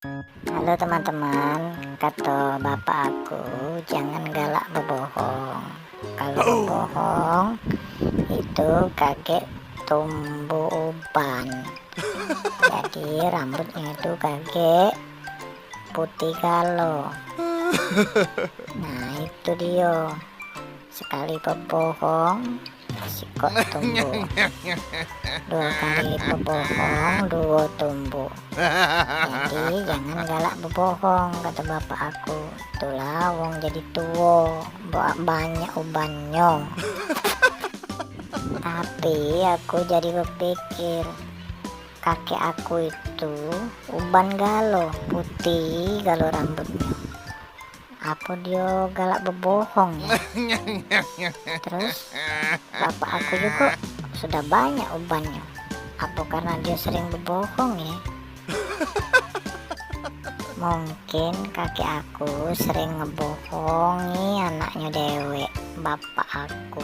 Halo teman-teman, kata bapak aku jangan galak berbohong. Kalau berbohong itu kakek tumbuh uban. Jadi rambutnya itu kakek putih galau. Nah itu dia, sekali berbohong sikot tumbuh, dua kali berbohong dua tumbuh. Jadi jangan galak berbohong, kata bapak aku. Itulah wong jadi tua banyak ubannya. Tapi aku jadi berpikir, kakek aku itu uban galau, putih galau rambutnya. Apa dia galak berbohong ya? Terus bapak aku juga sudah banyak ubannya. Apa karena dia sering berbohong ya? Mungkin kakek aku sering ngebohongi anaknya dewek, bapak aku.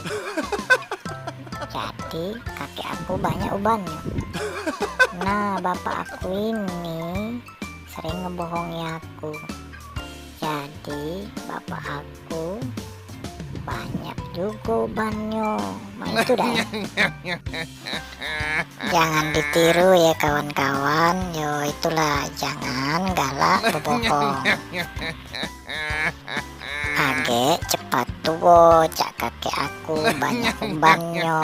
Jadi kakek aku banyak ubannya. Nah bapak aku ini sering ngebohongi aku. Jadi bapak aku banyak juga ubannya. Nah itu dah ya. Jangan ditiru ya kawan-kawan. Yo itulah, jangan galak berbohong. Age cepat tua cak kakek aku banyak ubannya.